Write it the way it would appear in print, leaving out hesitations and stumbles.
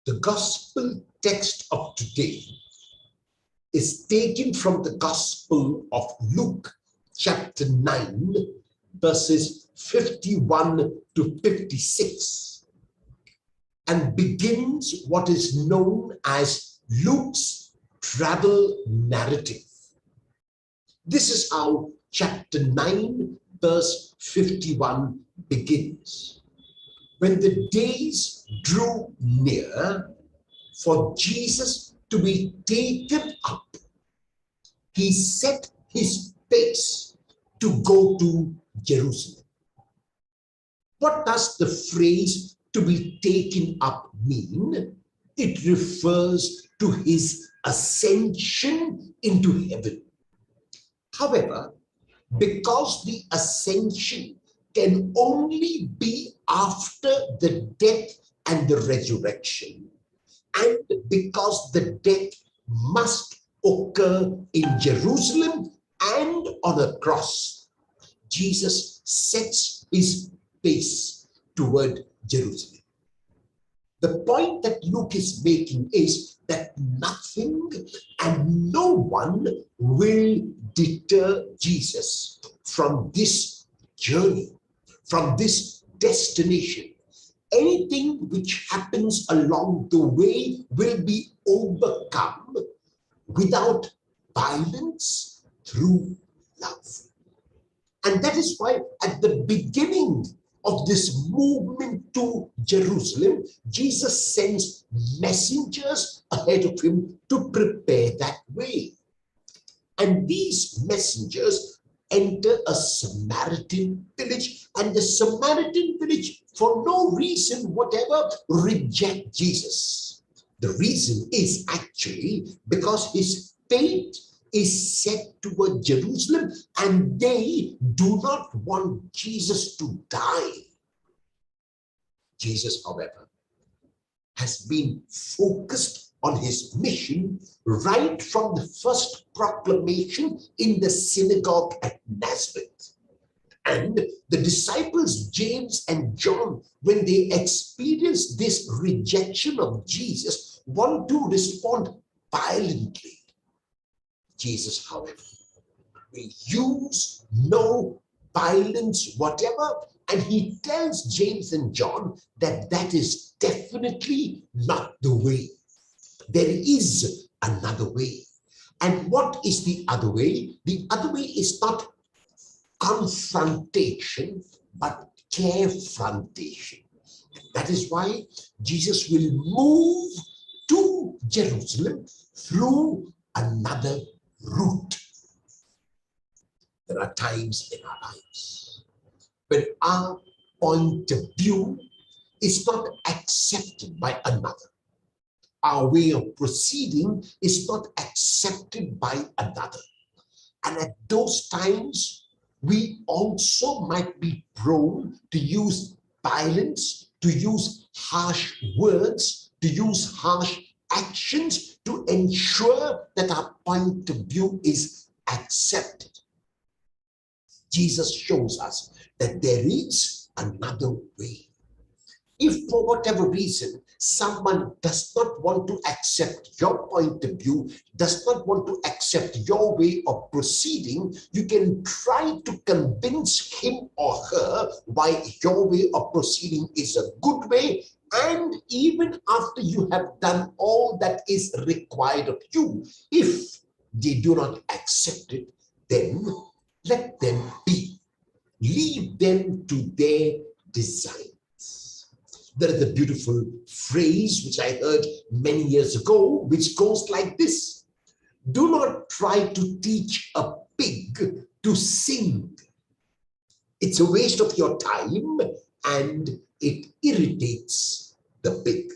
The gospel text of today is taken from the Gospel of Luke, chapter 9, verses 51 to 56, and begins what is known as Luke's travel narrative. This is how chapter 9, verse 51 begins. When the days drew near for Jesus to be taken up, he set his face to go to Jerusalem. What does the phrase "to be taken up" mean? It refers to his ascension into heaven. However, because the ascension can only be after the death and the resurrection, and because the death must occur in Jerusalem and on a cross, Jesus sets his face toward Jerusalem. The point that Luke is making is that nothing and no one will deter Jesus from this journey, from this destination. Anything which happens along the way will be overcome without violence, through love. And that is why at the beginning of this movement to Jerusalem, Jesus sends messengers ahead of him to prepare that way. And these messengers enter a Samaritan village, and the Samaritan village, for no reason whatever, reject Jesus. The reason is actually because his fate is set toward Jerusalem, and they do not want Jesus to die. Jesus, however, has been focused on his mission right from the first proclamation in the synagogue at Nazareth. And the disciples James and John, when they experience this rejection of Jesus, want to respond violently. Jesus, however, will use no violence whatever, and he tells James and John that that is definitely not the way. There is another way. And what is the other way? The other way is not confrontation, but carefrontation. And that is why Jesus will move to Jerusalem through another route. There are times in our lives when our point of view is not accepted by another. Our way of proceeding is not accepted by another. And at those times, we also might be prone to use violence, to use harsh words, to use harsh actions to ensure that our point of view is accepted. Jesus shows us that there is another way. If for whatever reason someone does not want to accept your point of view, does not want to accept your way of proceeding, you can try to convince him or her why your way of proceeding is a good way. And even after you have done all that is required of you, if they do not accept it, then let them be. Leave them to their designs. There is a beautiful phrase which I heard many years ago, which goes like this: do not try to teach a pig to sing. It's a waste of your time and it irritates the pig.